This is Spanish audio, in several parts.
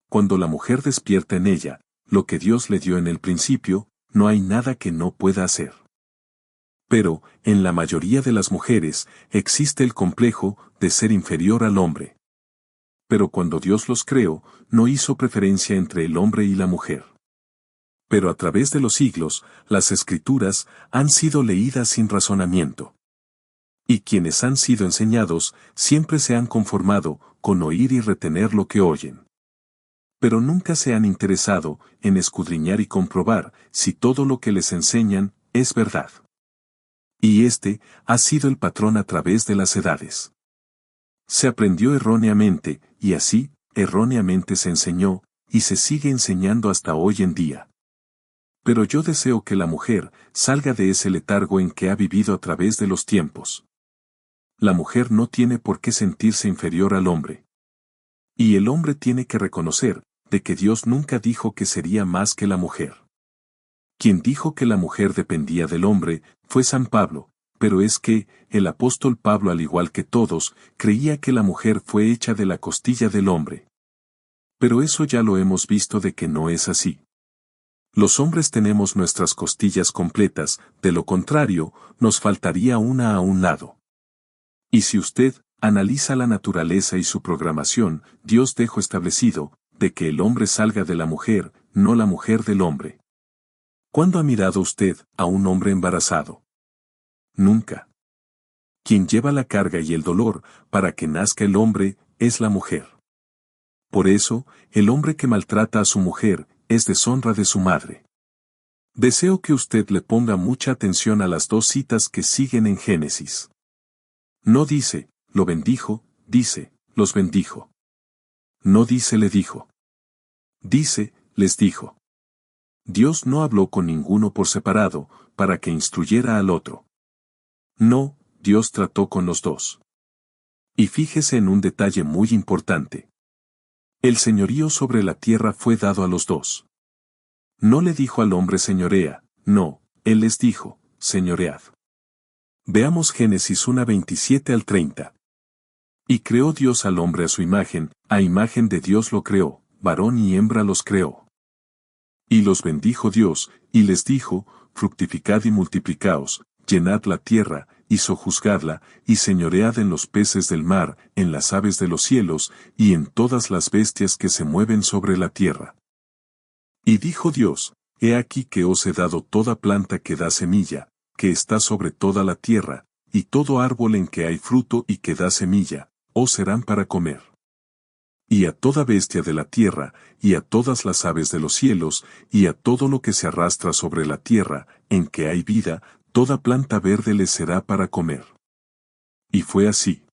cuando la mujer despierta en ella, lo que Dios le dio en el principio, no hay nada que no pueda hacer. Pero, en la mayoría de las mujeres, existe el complejo de ser inferior al hombre. Pero cuando Dios los creó, no hizo preferencia entre el hombre y la mujer. Pero a través de los siglos, las Escrituras han sido leídas sin razonamiento. Y quienes han sido enseñados, siempre se han conformado con oír y retener lo que oyen. Pero nunca se han interesado en escudriñar y comprobar si todo lo que les enseñan es verdad. Y este ha sido el patrón a través de las edades. Se aprendió erróneamente, y así, erróneamente se enseñó, y se sigue enseñando hasta hoy en día. Pero yo deseo que la mujer salga de ese letargo en que ha vivido a través de los tiempos. La mujer no tiene por qué sentirse inferior al hombre. Y el hombre tiene que reconocer de que Dios nunca dijo que sería más que la mujer. Quien dijo que la mujer dependía del hombre fue San Pablo, pero es que el apóstol Pablo, al igual que todos, creía que la mujer fue hecha de la costilla del hombre. Pero eso ya lo hemos visto de que no es así. Los hombres tenemos nuestras costillas completas, de lo contrario, nos faltaría una a un lado. Y si usted analiza la naturaleza y su programación, Dios dejó establecido de que el hombre salga de la mujer, no la mujer del hombre. ¿Cuándo ha mirado usted a un hombre embarazado? Nunca. Quien lleva la carga y el dolor para que nazca el hombre es la mujer. Por eso, el hombre que maltrata a su mujer es deshonra de su madre. Deseo que usted le ponga mucha atención a las dos citas que siguen en Génesis. No dice, lo bendijo, dice, los bendijo. No dice le dijo. Dice, les dijo. Dios no habló con ninguno por separado, para que instruyera al otro. No, Dios trató con los dos. Y fíjese en un detalle muy importante. El señorío sobre la tierra fue dado a los dos. No le dijo al hombre señorea, no, él les dijo, señoread. Veamos Génesis 1:27 al 30. Y creó Dios al hombre a su imagen, a imagen de Dios lo creó, varón y hembra los creó. Y los bendijo Dios, y les dijo, fructificad y multiplicaos, llenad la tierra, y sojuzgadla, y señoread en los peces del mar, en las aves de los cielos, y en todas las bestias que se mueven sobre la tierra. Y dijo Dios, he aquí que os he dado toda planta que da semilla, que está sobre toda la tierra, y todo árbol en que hay fruto y que da semilla, os serán para comer. Y a toda bestia de la tierra, y a todas las aves de los cielos, y a todo lo que se arrastra sobre la tierra, en que hay vida, toda planta verde les será para comer. Y fue así.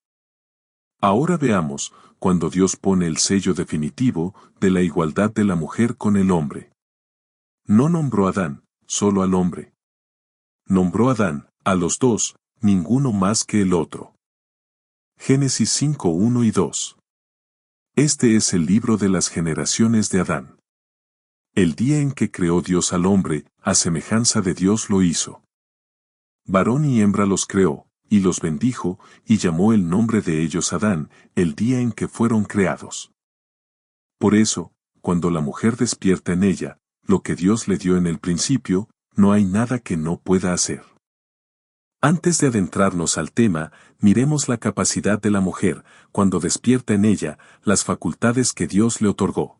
Ahora veamos, cuando Dios pone el sello definitivo de la igualdad de la mujer con el hombre. No nombró a Adán, solo al hombre. Nombró a Adán, a los dos, ninguno más que el otro. Génesis 5:1 y 2. Este es el libro de las generaciones de Adán. El día en que creó Dios al hombre, a semejanza de Dios lo hizo. Varón y hembra los creó, y los bendijo, y llamó el nombre de ellos Adán, el día en que fueron creados. Por eso, cuando la mujer despierta en ella, lo que Dios le dio en el principio, no hay nada que no pueda hacer. Antes de adentrarnos al tema, miremos la capacidad de la mujer, cuando despierta en ella, las facultades que Dios le otorgó.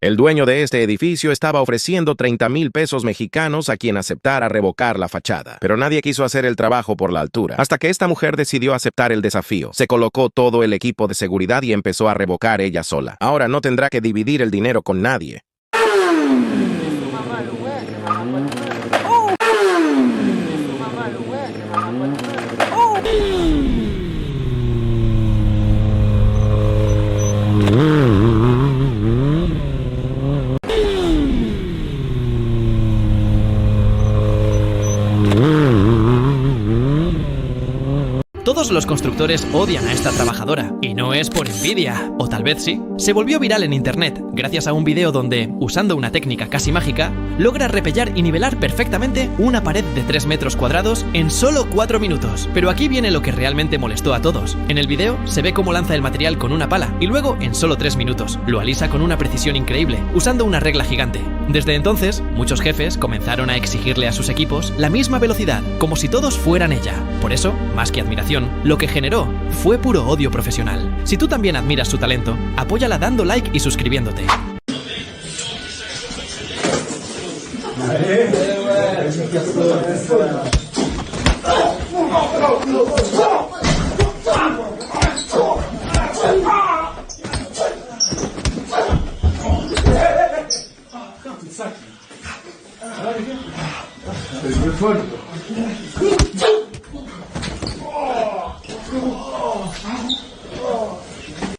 El dueño de este edificio estaba ofreciendo 30,000 pesos mexicanos a quien aceptara revocar la fachada. Pero nadie quiso hacer el trabajo por la altura. Hasta que esta mujer decidió aceptar el desafío. Se colocó todo el equipo de seguridad y empezó a revocar ella sola. Ahora no tendrá que dividir el dinero con nadie. Todos los constructores odian a esta trabajadora, y no es por envidia, o tal vez sí. Se volvió viral en internet gracias a un video donde, usando una técnica casi mágica, logra repellar y nivelar perfectamente una pared de 3 metros cuadrados en solo 4 minutos. Pero aquí viene lo que realmente molestó a todos. En el video se ve cómo lanza el material con una pala y luego, en solo 3 minutos, lo alisa con una precisión increíble, usando una regla gigante. Desde entonces, muchos jefes comenzaron a exigirle a sus equipos la misma velocidad, como si todos fueran ella. Por eso, más que admiración, lo que generó fue puro odio profesional. Si tú también admiras su talento, apóyala dando like y suscribiéndote.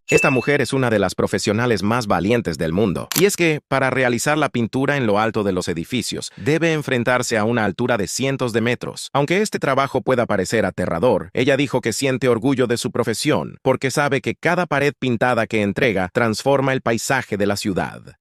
Esta mujer es una de las profesionales más valientes del mundo. Y es que, para realizar la pintura en lo alto de los edificios, debe enfrentarse a una altura de cientos de metros. Aunque este trabajo pueda parecer aterrador, ella dijo que siente orgullo de su profesión, porque sabe que cada pared pintada que entrega transforma el paisaje de la ciudad.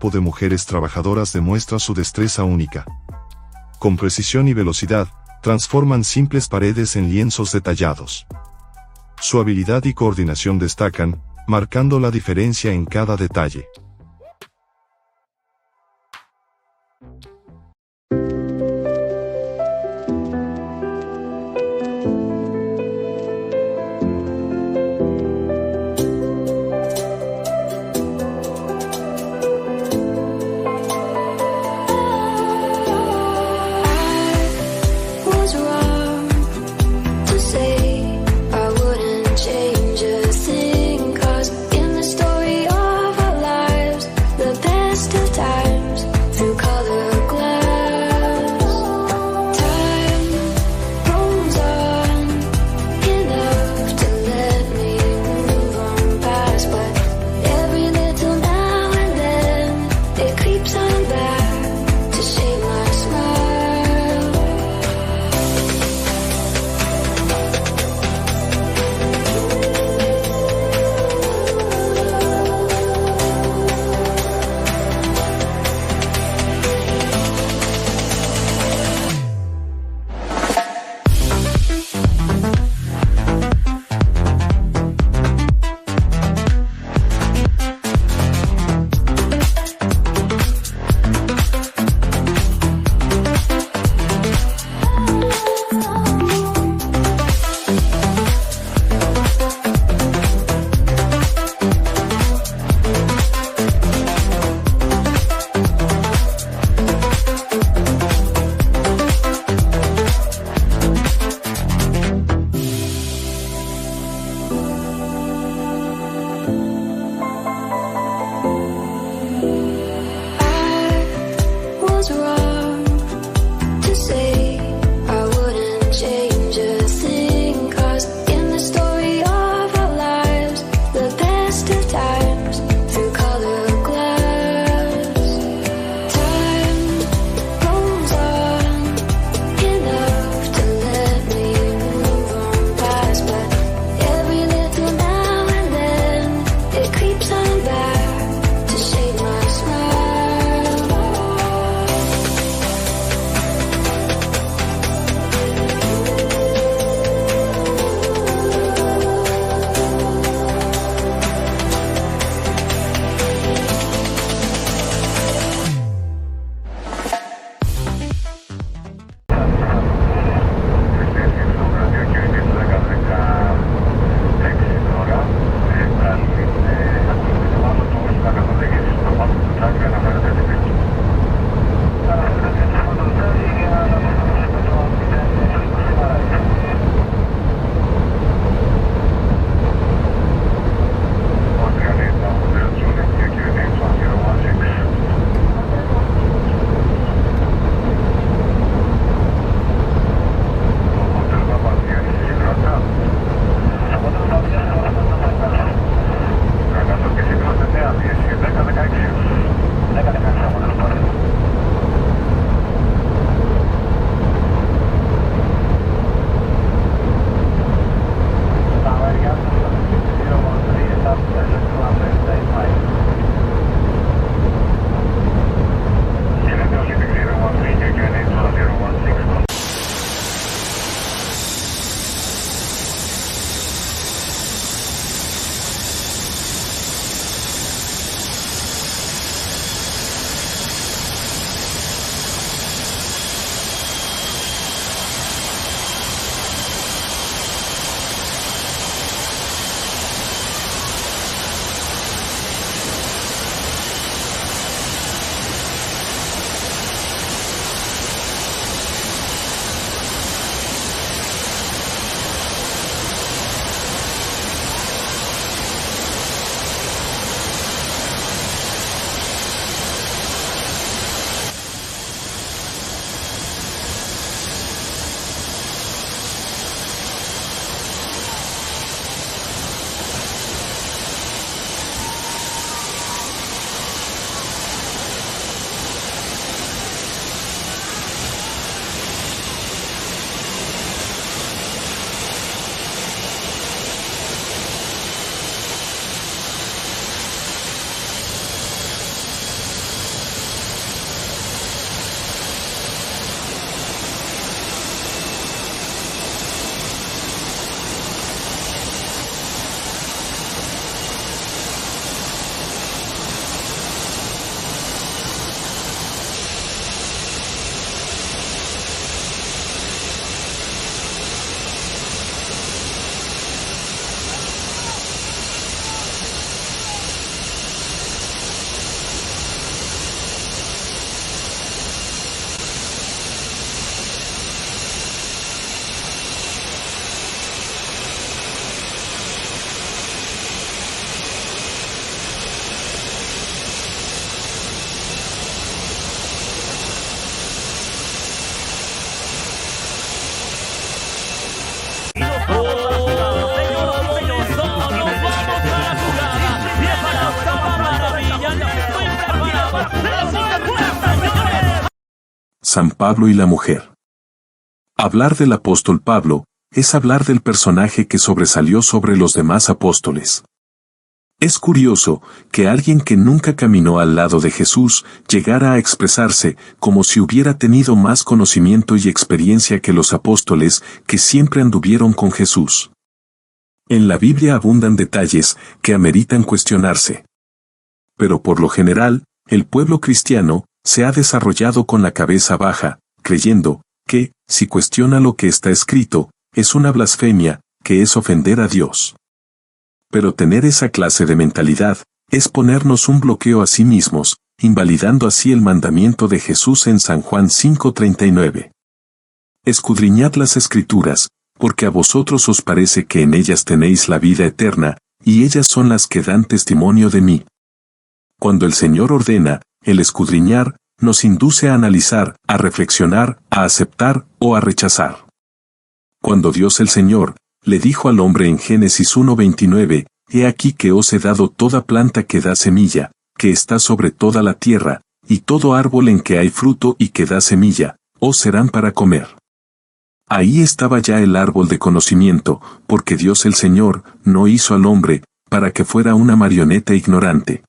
grupo de mujeres trabajadoras demuestra su destreza única. Con precisión y velocidad, transforman simples paredes en lienzos detallados. Su habilidad y coordinación destacan, marcando la diferencia en cada detalle. Change a thing, 'cause in the story of our lives San Pablo y la mujer. Hablar del apóstol Pablo es hablar del personaje que sobresalió sobre los demás apóstoles. Es curioso que alguien que nunca caminó al lado de Jesús llegara a expresarse como si hubiera tenido más conocimiento y experiencia que los apóstoles que siempre anduvieron con Jesús. En la Biblia abundan detalles que ameritan cuestionarse. Pero por lo general, el pueblo cristiano se ha desarrollado con la cabeza baja, creyendo que, si cuestiona lo que está escrito, es una blasfemia, que es ofender a Dios. Pero tener esa clase de mentalidad es ponernos un bloqueo a sí mismos, invalidando así el mandamiento de Jesús en San Juan 5:39. Escudriñad las Escrituras, porque a vosotros os parece que en ellas tenéis la vida eterna, y ellas son las que dan testimonio de mí. Cuando el Señor ordena, el escudriñar, nos induce a analizar, a reflexionar, a aceptar o a rechazar. Cuando Dios el Señor le dijo al hombre en Génesis 1:29, «He aquí que os he dado toda planta que da semilla, que está sobre toda la tierra, y todo árbol en que hay fruto y que da semilla, os serán para comer». Ahí estaba ya el árbol de conocimiento, porque Dios el Señor no hizo al hombre para que fuera una marioneta ignorante.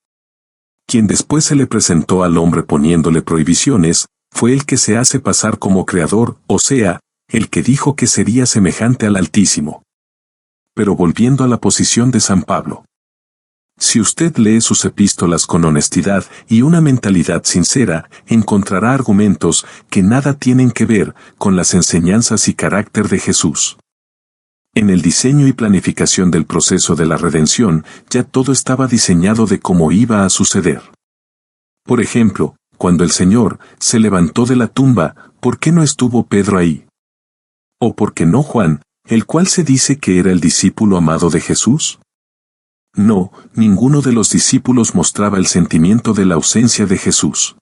Quien después se le presentó al hombre poniéndole prohibiciones, fue el que se hace pasar como creador, o sea, el que dijo que sería semejante al Altísimo. Pero volviendo a la posición de San Pablo. Si usted lee sus epístolas con honestidad y una mentalidad sincera, encontrará argumentos que nada tienen que ver con las enseñanzas y carácter de Jesús. En el diseño y planificación del proceso de la redención, ya todo estaba diseñado de cómo iba a suceder. Por ejemplo, cuando el Señor se levantó de la tumba, ¿por qué no estuvo Pedro ahí? ¿O por qué no Juan, el cual se dice que era el discípulo amado de Jesús? No, ninguno de los discípulos mostraba el sentimiento de la ausencia de Jesús.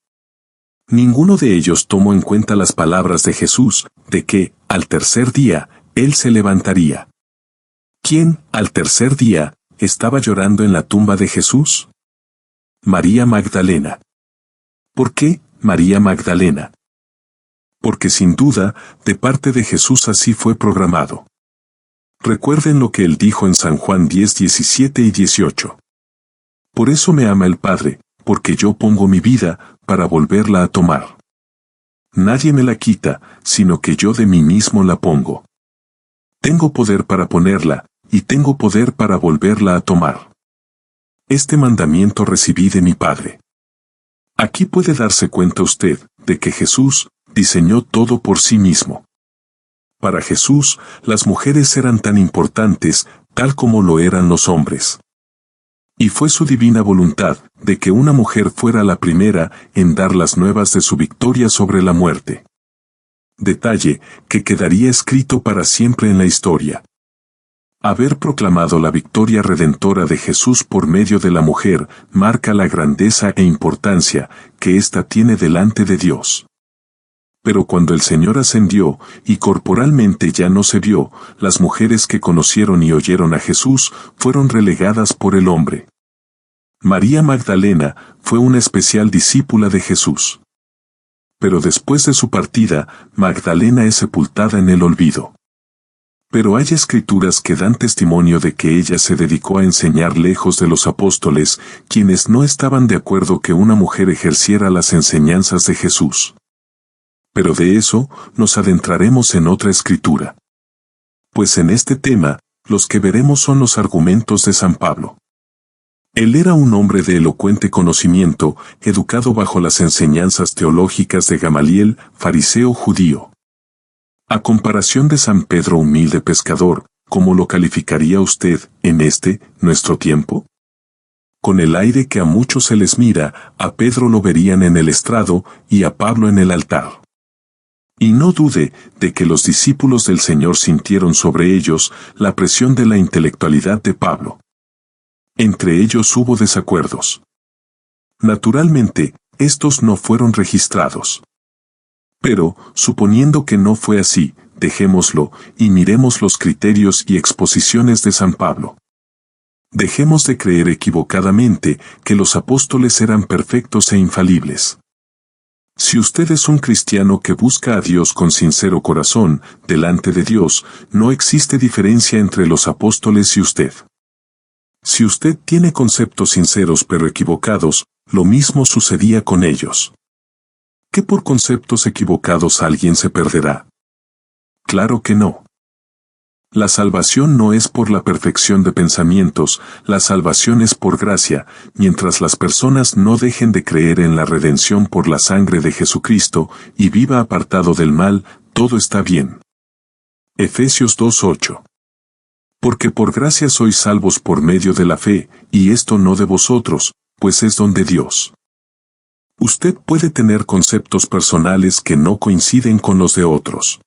Ninguno de ellos tomó en cuenta las palabras de Jesús, de que, al tercer día, Él se levantaría. ¿Quién, al tercer día, estaba llorando en la tumba de Jesús? María Magdalena. ¿Por qué, María Magdalena? Porque sin duda, de parte de Jesús así fue programado. Recuerden lo que Él dijo en San Juan 10:17 y 18. Por eso me ama el Padre, porque yo pongo mi vida, para volverla a tomar. Nadie me la quita, sino que yo de mí mismo la pongo. Tengo poder para ponerla, y tengo poder para volverla a tomar. Este mandamiento recibí de mi Padre. Aquí puede darse cuenta usted, de que Jesús diseñó todo por sí mismo. Para Jesús, las mujeres eran tan importantes, tal como lo eran los hombres. Y fue su divina voluntad, de que una mujer fuera la primera en dar las nuevas de su victoria sobre la muerte. Detalle que quedaría escrito para siempre en la historia. Haber proclamado la victoria redentora de Jesús por medio de la mujer, marca la grandeza e importancia que ésta tiene delante de Dios. Pero cuando el Señor ascendió, y corporalmente ya no se vio, las mujeres que conocieron y oyeron a Jesús, fueron relegadas por el hombre. María Magdalena fue una especial discípula de Jesús. Pero después de su partida, Magdalena es sepultada en el olvido. Pero hay escrituras que dan testimonio de que ella se dedicó a enseñar lejos de los apóstoles, quienes no estaban de acuerdo que una mujer ejerciera las enseñanzas de Jesús. Pero de eso nos adentraremos en otra escritura. Pues en este tema, los que veremos son los argumentos de San Pablo. Él era un hombre de elocuente conocimiento, educado bajo las enseñanzas teológicas de Gamaliel, fariseo judío. A comparación de San Pedro, humilde pescador, ¿cómo lo calificaría usted en nuestro tiempo? Con el aire que a muchos se les mira, a Pedro lo verían en el estrado y a Pablo en el altar. Y no dude de que los discípulos del Señor sintieron sobre ellos la presión de la intelectualidad de Pablo. Entre ellos hubo desacuerdos. Naturalmente, estos no fueron registrados. Pero, suponiendo que no fue así, dejémoslo y miremos los criterios y exposiciones de San Pablo. Dejemos de creer equivocadamente que los apóstoles eran perfectos e infalibles. Si usted es un cristiano que busca a Dios con sincero corazón, delante de Dios, no existe diferencia entre los apóstoles y usted. Si usted tiene conceptos sinceros pero equivocados, lo mismo sucedía con ellos. ¿Que por conceptos equivocados alguien se perderá? Claro que no. La salvación no es por la perfección de pensamientos, la salvación es por gracia, mientras las personas no dejen de creer en la redención por la sangre de Jesucristo y viva apartado del mal, todo está bien. Efesios 2:8. Porque por gracia sois salvos por medio de la fe, y esto no de vosotros, pues es don de Dios. Usted puede tener conceptos personales que no coinciden con los de otros.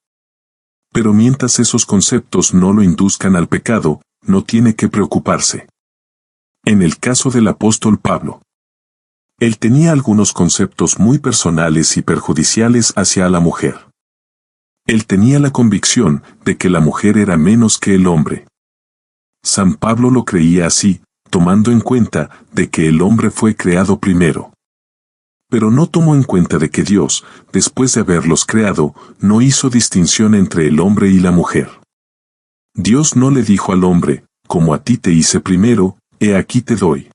Pero mientras esos conceptos no lo induzcan al pecado, no tiene que preocuparse. En el caso del apóstol Pablo, él tenía algunos conceptos muy personales y perjudiciales hacia la mujer. Él tenía la convicción de que la mujer era menos que el hombre. San Pablo lo creía así, tomando en cuenta de que el hombre fue creado primero. Pero no tomó en cuenta de que Dios, después de haberlos creado, no hizo distinción entre el hombre y la mujer. Dios no le dijo al hombre, como a ti te hice primero, he aquí te doy.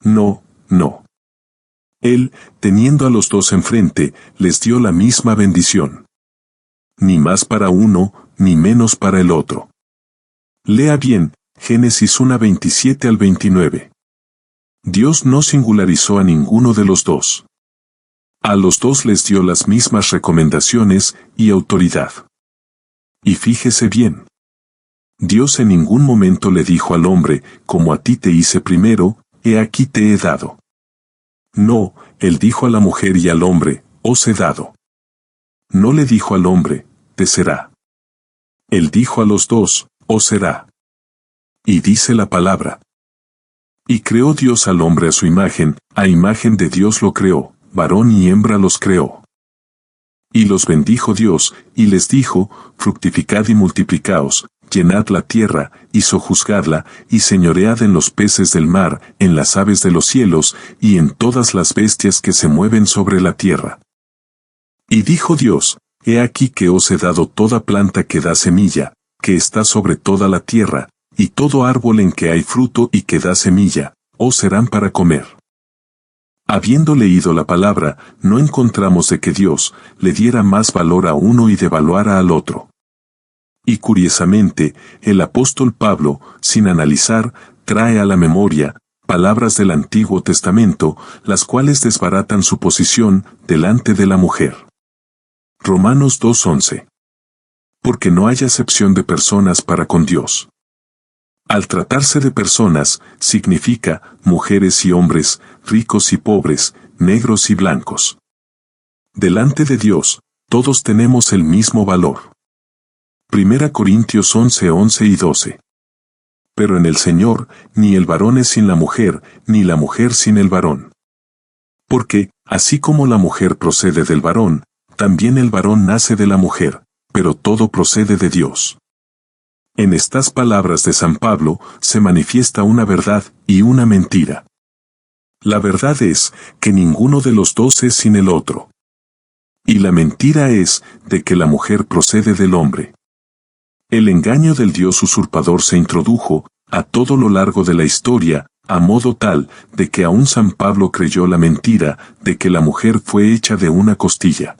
No, no. Él, teniendo a los dos enfrente, les dio la misma bendición. Ni más para uno, ni menos para el otro. Lea bien, Génesis 1:27 al 29. Dios no singularizó a ninguno de los dos. A los dos les dio las mismas recomendaciones y autoridad. Y fíjese bien. Dios en ningún momento le dijo al hombre, como a ti te hice primero, he aquí te he dado. No, él dijo a la mujer y al hombre, os he dado. No le dijo al hombre, te será. Él dijo a los dos, os será. Y dice la palabra. Y creó Dios al hombre a su imagen, a imagen de Dios lo creó, varón y hembra los creó. Y los bendijo Dios, y les dijo, fructificad y multiplicaos, llenad la tierra, y sojuzgadla, y señoread en los peces del mar, en las aves de los cielos, y en todas las bestias que se mueven sobre la tierra. Y dijo Dios, he aquí que os he dado toda planta que da semilla, que está sobre toda la tierra, y todo árbol en que hay fruto y que da semilla, os serán para comer. Habiendo leído la palabra, no encontramos de que Dios le diera más valor a uno y devaluara al otro. Y curiosamente, el apóstol Pablo, sin analizar, trae a la memoria palabras del Antiguo Testamento, las cuales desbaratan su posición delante de la mujer. Romanos 2:11. Porque no hay acepción de personas para con Dios. Al tratarse de personas, significa mujeres y hombres, ricos y pobres, negros y blancos. Delante de Dios, todos tenemos el mismo valor. 1 Corintios 11:11 y 12. Pero en el Señor, ni el varón es sin la mujer, ni la mujer sin el varón. Porque, así como la mujer procede del varón, también el varón nace de la mujer, pero todo procede de Dios. En estas palabras de San Pablo se manifiesta una verdad y una mentira. La verdad es que ninguno de los dos es sin el otro. Y la mentira es de que la mujer procede del hombre. El engaño del Dios usurpador se introdujo a todo lo largo de la historia, a modo tal de que aún San Pablo creyó la mentira de que la mujer fue hecha de una costilla.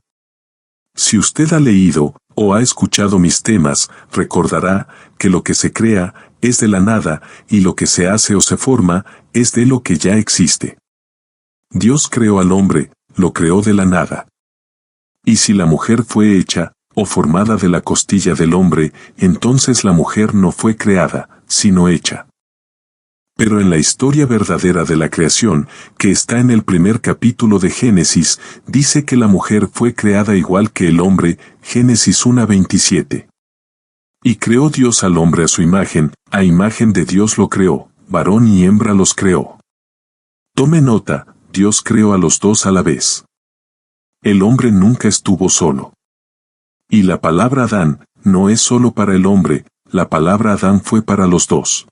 Si usted ha leído o ha escuchado mis temas, recordará que lo que se crea es de la nada y lo que se hace o se forma es de lo que ya existe. Dios creó al hombre, lo creó de la nada. Y si la mujer fue hecha o formada de la costilla del hombre, entonces la mujer no fue creada, sino hecha. Pero en la historia verdadera de la creación, que está en el primer capítulo de Génesis, dice que la mujer fue creada igual que el hombre, Génesis 1:27. Y creó Dios al hombre a su imagen, a imagen de Dios lo creó, varón y hembra los creó. Tome nota, Dios creó a los dos a la vez. El hombre nunca estuvo solo. Y la palabra Adán, no es solo para el hombre, la palabra Adán fue para los dos.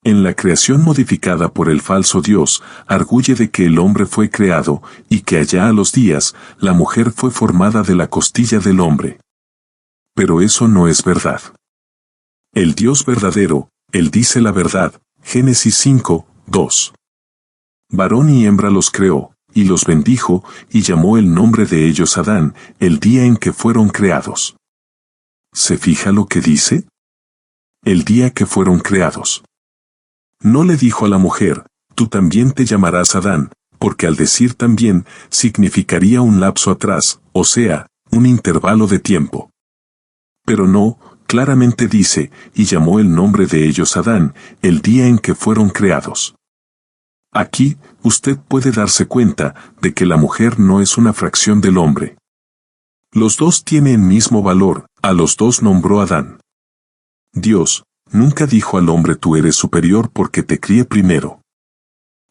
En la creación modificada por el falso Dios, arguye de que el hombre fue creado, y que allá a los días, la mujer fue formada de la costilla del hombre. Pero eso no es verdad. El Dios verdadero, Él dice la verdad, Génesis 5, 2. Varón y hembra los creó, y los bendijo, y llamó el nombre de ellos Adán, el día en que fueron creados. ¿Se fija lo que dice? El día que fueron creados. No le dijo a la mujer, tú también te llamarás Adán, porque al decir también, significaría un lapso atrás, o sea, un intervalo de tiempo. Pero no, claramente dice, y llamó el nombre de ellos Adán, el día en que fueron creados. Aquí, usted puede darse cuenta de que la mujer no es una fracción del hombre. Los dos tienen mismo valor, a los dos nombró Adán. Dios nunca dijo al hombre tú eres superior porque te crié primero.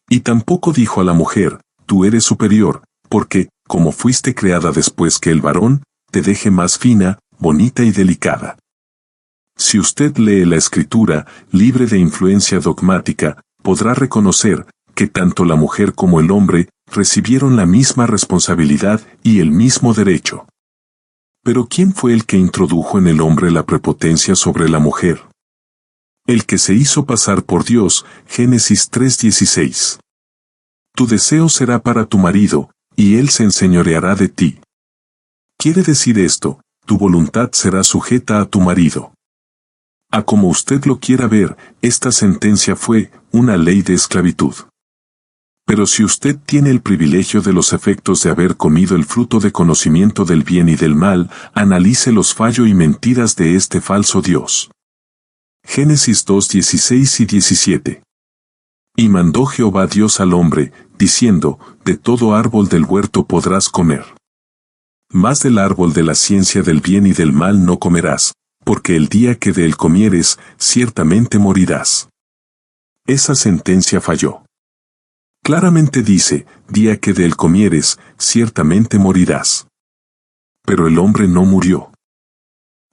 Y tampoco dijo a la mujer, tú eres superior, porque, como fuiste creada después que el varón, te deje más fina, bonita y delicada. Si usted lee la Escritura, libre de influencia dogmática, podrá reconocer que tanto la mujer como el hombre recibieron la misma responsabilidad y el mismo derecho. Pero ¿quién fue el que introdujo en el hombre la prepotencia sobre la mujer? El que se hizo pasar por Dios, Génesis 3:16. Tu deseo será para tu marido, y él se enseñoreará de ti. Quiere decir esto, tu voluntad será sujeta a tu marido. A como usted lo quiera ver, esta sentencia fue una ley de esclavitud. Pero si usted tiene el privilegio de los efectos de haber comido el fruto de conocimiento del bien y del mal, analice los fallos y mentiras de este falso Dios. Génesis 2:16 y 17. Y mandó Jehová Dios al hombre, diciendo, de todo árbol del huerto podrás comer. Mas del árbol de la ciencia del bien y del mal no comerás, porque el día que de él comieres, ciertamente morirás. Esa sentencia falló. Claramente dice, día que de él comieres, ciertamente morirás. Pero el hombre no murió.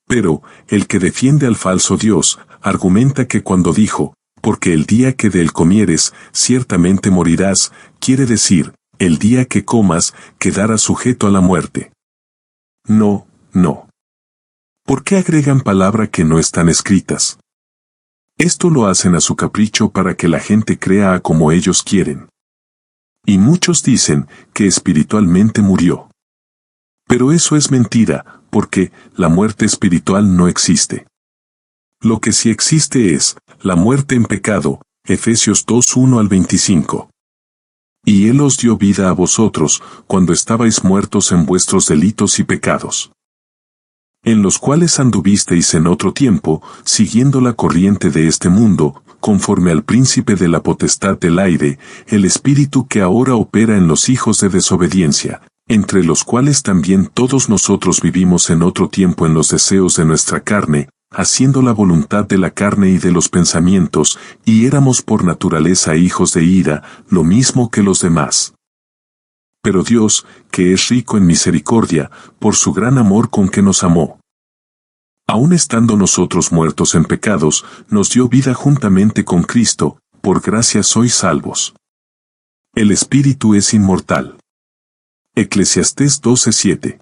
Pero, el que defiende al falso Dios, argumenta que cuando dijo, porque el día que de él comieres, ciertamente morirás, quiere decir, el día que comas, quedarás sujeto a la muerte. No, no. ¿Por qué agregan palabras que no están escritas? Esto lo hacen a su capricho para que la gente crea a como ellos quieren. Y muchos dicen que espiritualmente murió. Pero eso es mentira, porque la muerte espiritual no existe. Lo que sí existe es la muerte en pecado, Efesios 2:1 al 25. Y Él os dio vida a vosotros, cuando estabais muertos en vuestros delitos y pecados, en los cuales anduvisteis en otro tiempo, siguiendo la corriente de este mundo, conforme al príncipe de la potestad del aire, el espíritu que ahora opera en los hijos de desobediencia, entre los cuales también todos nosotros vivimos en otro tiempo en los deseos de nuestra carne, haciendo la voluntad de la carne y de los pensamientos, y éramos por naturaleza hijos de ira, lo mismo que los demás. Pero Dios, que es rico en misericordia, por su gran amor con que nos amó, aun estando nosotros muertos en pecados, nos dio vida juntamente con Cristo, por gracia sois salvos. El Espíritu es inmortal. Eclesiastés 12:7.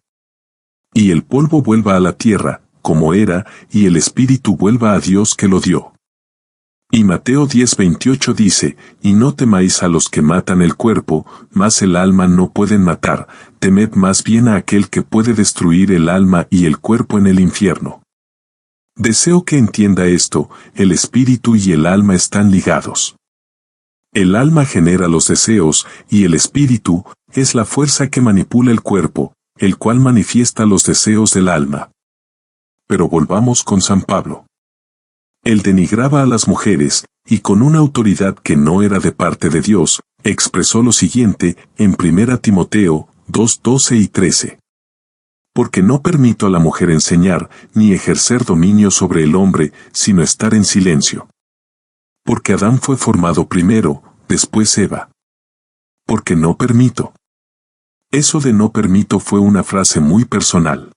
Y el polvo vuelva a la tierra, como era, y el Espíritu vuelva a Dios que lo dio. Y Mateo 10:28 dice, y no temáis a los que matan el cuerpo, mas el alma no pueden matar, temed más bien a aquel que puede destruir el alma y el cuerpo en el infierno. Deseo que entienda esto, el espíritu y el alma están ligados. El alma genera los deseos, y el espíritu es la fuerza que manipula el cuerpo, el cual manifiesta los deseos del alma. Pero volvamos con San Pablo. Él denigraba a las mujeres, y con una autoridad que no era de parte de Dios, expresó lo siguiente en 1 Timoteo 2:12 y 13. Porque no permito a la mujer enseñar, ni ejercer dominio sobre el hombre, sino estar en silencio. Porque Adán fue formado primero, después Eva. Porque no permito. Eso de no permito fue una frase muy personal.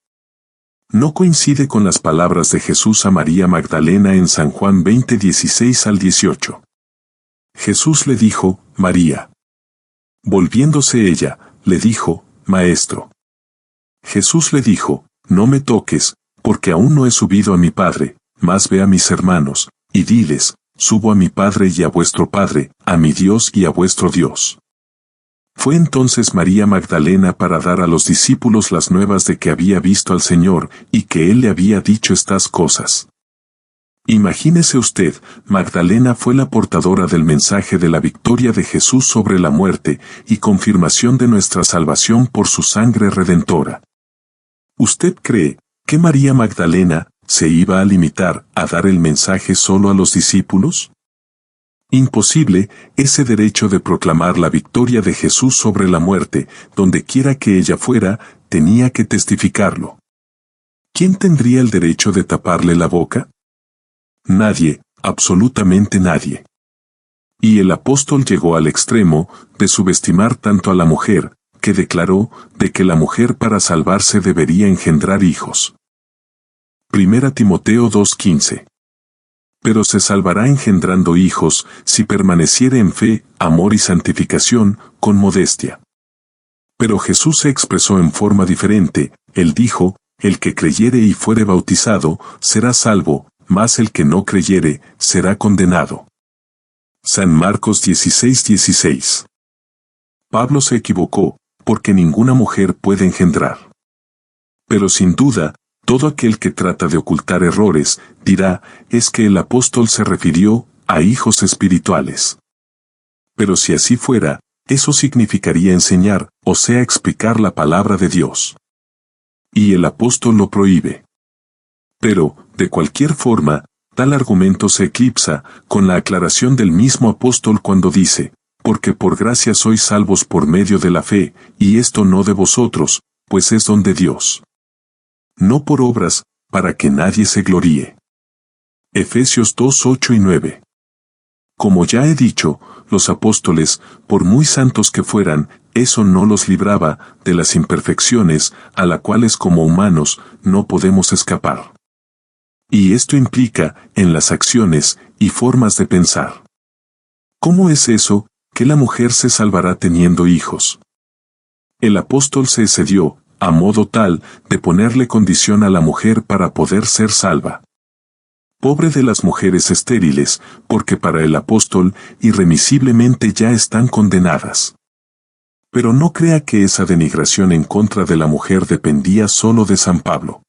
No coincide con las palabras de Jesús a María Magdalena en San Juan 20:16 al 18. Jesús le dijo, María. Volviéndose ella, le dijo, Maestro. Jesús le dijo, no me toques, porque aún no he subido a mi Padre, mas ve a mis hermanos, y diles, subo a mi Padre y a vuestro Padre, a mi Dios y a vuestro Dios. Fue entonces María Magdalena para dar a los discípulos las nuevas de que había visto al Señor, y que Él le había dicho estas cosas. Imagínese usted, Magdalena fue la portadora del mensaje de la victoria de Jesús sobre la muerte, y confirmación de nuestra salvación por su sangre redentora. ¿Usted cree que María Magdalena se iba a limitar a dar el mensaje solo a los discípulos? Imposible, ese derecho de proclamar la victoria de Jesús sobre la muerte, donde quiera que ella fuera, tenía que testificarlo. ¿Quién tendría el derecho de taparle la boca? Nadie, absolutamente nadie. Y el apóstol llegó al extremo de subestimar tanto a la mujer, que declaró de que la mujer para salvarse debería engendrar hijos. 1 Timoteo 2:15. Pero se salvará engendrando hijos, si permaneciere en fe, amor y santificación, con modestia. Pero Jesús se expresó en forma diferente, Él dijo, el que creyere y fuere bautizado, será salvo, mas el que no creyere, será condenado. San Marcos 16:16. Pablo se equivocó, porque ninguna mujer puede engendrar. Pero sin duda, todo aquel que trata de ocultar errores, dirá, es que el apóstol se refirió a hijos espirituales. Pero si así fuera, eso significaría enseñar, o sea explicar la palabra de Dios. Y el apóstol lo prohíbe. Pero, de cualquier forma, tal argumento se eclipsa con la aclaración del mismo apóstol cuando dice, porque por gracia sois salvos por medio de la fe, y esto no de vosotros, pues es don de Dios. No por obras, para que nadie se gloríe. Efesios 2:8 y 9. Como ya he dicho, los apóstoles, por muy santos que fueran, eso no los libraba de las imperfecciones, a las cuales como humanos no podemos escapar. Y esto implica, en las acciones y formas de pensar. ¿Cómo es eso, que la mujer se salvará teniendo hijos? El apóstol se excedió, a modo tal, de ponerle condición a la mujer para poder ser salva. Pobre de las mujeres estériles, porque para el apóstol, irremisiblemente ya están condenadas. Pero no crea que esa denigración en contra de la mujer dependía solo de San Pablo.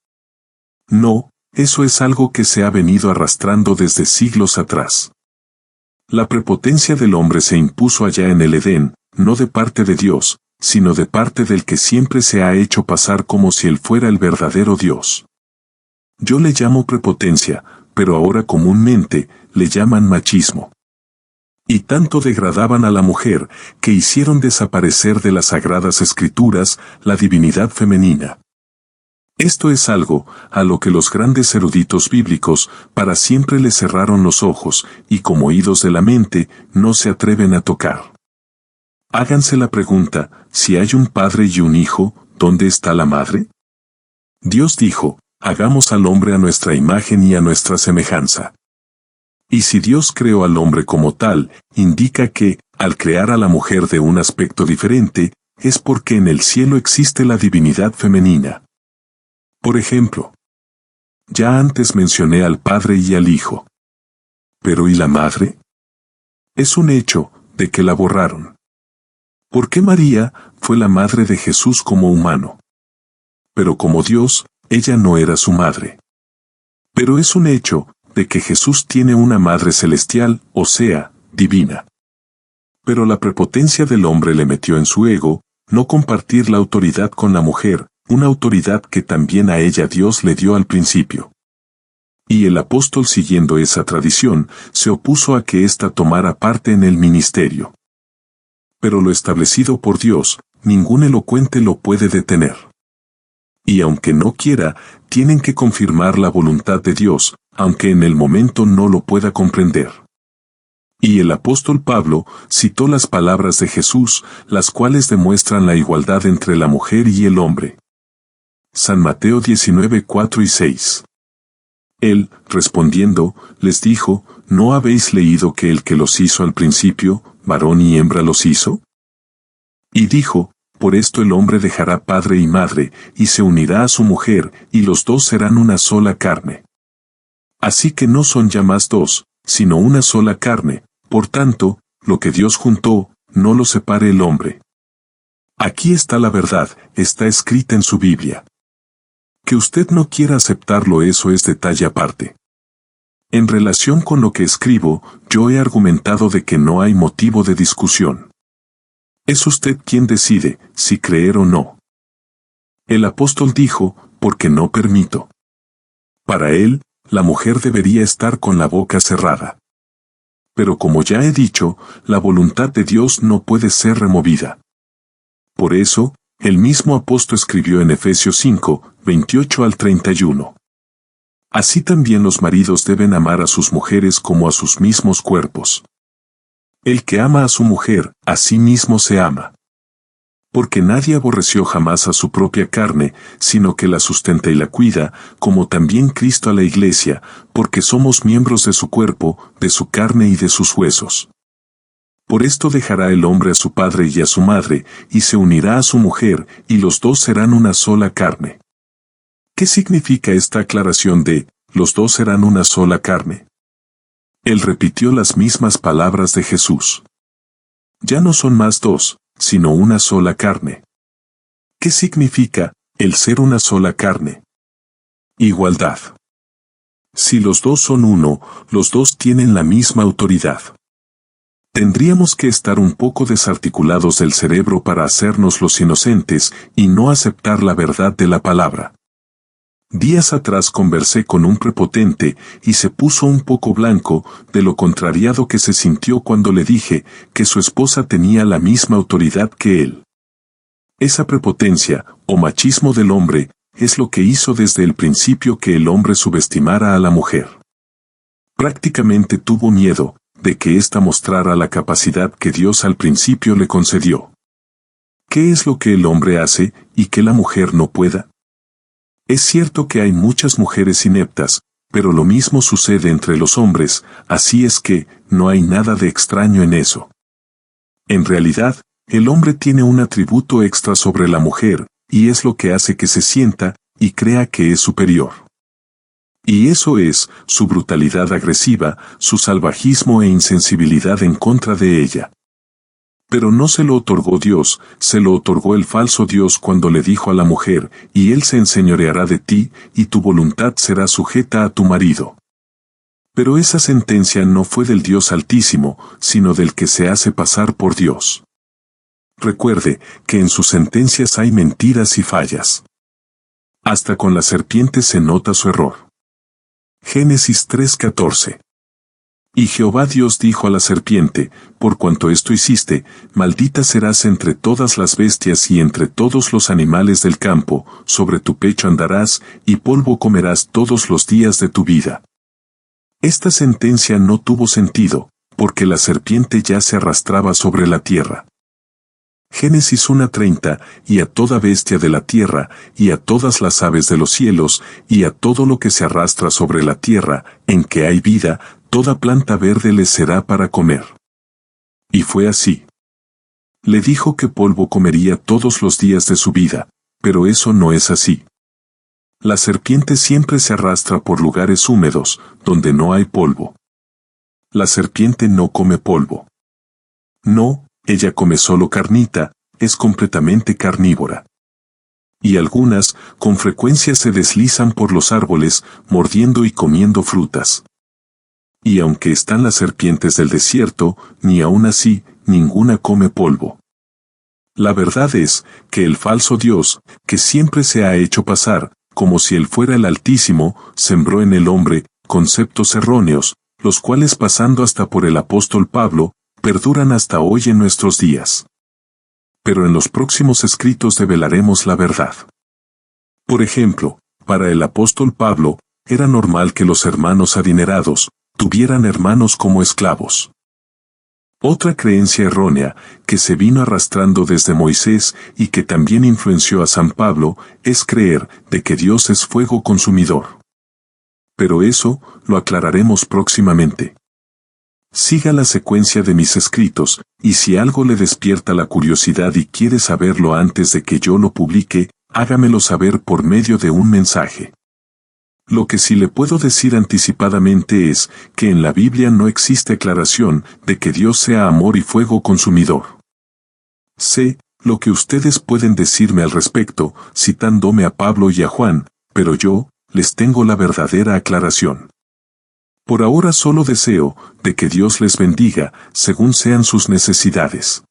No, eso es algo que se ha venido arrastrando desde siglos atrás. La prepotencia del hombre se impuso allá en el Edén, no de parte de Dios, sino de parte del que siempre se ha hecho pasar como si él fuera el verdadero Dios. Yo le llamo prepotencia, pero ahora comúnmente le llaman machismo. Y tanto degradaban a la mujer, que hicieron desaparecer de las sagradas escrituras la divinidad femenina. Esto es algo a lo que los grandes eruditos bíblicos para siempre le cerraron los ojos, y como oídos de la mente, no se atreven a tocar. Háganse la pregunta, si hay un padre y un hijo, ¿dónde está la madre? Dios dijo, hagamos al hombre a nuestra imagen y a nuestra semejanza. Y si Dios creó al hombre como tal, indica que, al crear a la mujer de un aspecto diferente, es porque en el cielo existe la divinidad femenina. Por ejemplo, ya antes mencioné al padre y al hijo. Pero ¿y la madre? Es un hecho, de que la borraron. ¿Por qué María fue la madre de Jesús como humano? Pero como Dios, ella no era su madre. Pero es un hecho, de que Jesús tiene una madre celestial, o sea, divina. Pero la prepotencia del hombre le metió en su ego, no compartir la autoridad con la mujer, una autoridad que también a ella Dios le dio al principio. Y el apóstol, siguiendo esa tradición, se opuso a que ésta tomara parte en el ministerio. Pero lo establecido por Dios, ningún elocuente lo puede detener. Y aunque no quiera, tienen que confirmar la voluntad de Dios, aunque en el momento no lo pueda comprender. Y el apóstol Pablo citó las palabras de Jesús, las cuales demuestran la igualdad entre la mujer y el hombre. San Mateo 19:4 y 6. Él, respondiendo, les dijo, ¿no habéis leído que el que los hizo al principio, varón y hembra los hizo? Y dijo, por esto el hombre dejará padre y madre, y se unirá a su mujer, y los dos serán una sola carne. Así que no son ya más dos, sino una sola carne, por tanto, lo que Dios juntó, no lo separe el hombre. Aquí está la verdad, está escrita en su Biblia. Que usted no quiera aceptarlo, eso es detalle aparte. En relación con lo que escribo, yo he argumentado de que no hay motivo de discusión. Es usted quien decide si creer o no. El apóstol dijo, porque no permito. Para él, la mujer debería estar con la boca cerrada. Pero como ya he dicho, la voluntad de Dios no puede ser removida. Por eso, el mismo apóstol escribió en Efesios 5, 28 al 31. Así también los maridos deben amar a sus mujeres como a sus mismos cuerpos. El que ama a su mujer, a sí mismo se ama. Porque nadie aborreció jamás a su propia carne, sino que la sustenta y la cuida, como también Cristo a la iglesia, porque somos miembros de su cuerpo, de su carne y de sus huesos. Por esto dejará el hombre a su padre y a su madre, y se unirá a su mujer, y los dos serán una sola carne. ¿Qué significa esta aclaración de, los dos serán una sola carne? Él repitió las mismas palabras de Jesús. Ya no son más dos, sino una sola carne. ¿Qué significa, el ser una sola carne? Igualdad. Si los dos son uno, los dos tienen la misma autoridad. Tendríamos que estar un poco desarticulados del cerebro para hacernos los inocentes y no aceptar la verdad de la palabra. Días atrás conversé con un prepotente y se puso un poco blanco de lo contrariado que se sintió cuando le dije que su esposa tenía la misma autoridad que él. Esa prepotencia, o machismo del hombre, es lo que hizo desde el principio que el hombre subestimara a la mujer. Prácticamente tuvo miedo de que ésta mostrara la capacidad que Dios al principio le concedió. ¿Qué es lo que el hombre hace y que la mujer no pueda? Es cierto que hay muchas mujeres ineptas, pero lo mismo sucede entre los hombres, así es que no hay nada de extraño en eso. En realidad, el hombre tiene un atributo extra sobre la mujer, y es lo que hace que se sienta y crea que es superior. Y eso es su brutalidad agresiva, su salvajismo e insensibilidad en contra de ella. Pero no se lo otorgó Dios, se lo otorgó el falso Dios cuando le dijo a la mujer, y él se enseñoreará de ti, y tu voluntad será sujeta a tu marido. Pero esa sentencia no fue del Dios Altísimo, sino del que se hace pasar por Dios. Recuerde que en sus sentencias hay mentiras y fallas. Hasta con la serpiente se nota su error. Génesis 3:14. Y Jehová Dios dijo a la serpiente, por cuanto esto hiciste, maldita serás entre todas las bestias y entre todos los animales del campo, sobre tu pecho andarás, y polvo comerás todos los días de tu vida. Esta sentencia no tuvo sentido, porque la serpiente ya se arrastraba sobre la tierra. Génesis 1:30, y a toda bestia de la tierra, y a todas las aves de los cielos, y a todo lo que se arrastra sobre la tierra, en que hay vida, toda planta verde les será para comer. Y fue así. Le dijo que polvo comería todos los días de su vida, pero eso no es así. La serpiente siempre se arrastra por lugares húmedos, donde no hay polvo. La serpiente no come polvo. No, ella come solo carnita, es completamente carnívora. Y algunas, con frecuencia se deslizan por los árboles, mordiendo y comiendo frutas. Y aunque están las serpientes del desierto, ni aun así, ninguna come polvo. La verdad es que el falso Dios, que siempre se ha hecho pasar, como si él fuera el Altísimo, sembró en el hombre conceptos erróneos, los cuales pasando hasta por el apóstol Pablo, perduran hasta hoy en nuestros días. Pero en los próximos escritos develaremos la verdad. Por ejemplo, para el apóstol Pablo, era normal que los hermanos adinerados tuvieran hermanos como esclavos. Otra creencia errónea, que se vino arrastrando desde Moisés y que también influenció a San Pablo, es creer de que Dios es fuego consumidor. pero eso lo aclararemos próximamente. Siga la secuencia de mis escritos, y si algo le despierta la curiosidad y quiere saberlo antes de que yo lo publique, hágamelo saber por medio de un mensaje. Lo que sí le puedo decir anticipadamente es que en la Biblia no existe aclaración de que Dios sea amor y fuego consumidor. Sé lo que ustedes pueden decirme al respecto, citándome a Pablo y a Juan, pero yo les tengo la verdadera aclaración. Por ahora solo deseo de que Dios les bendiga según sean sus necesidades.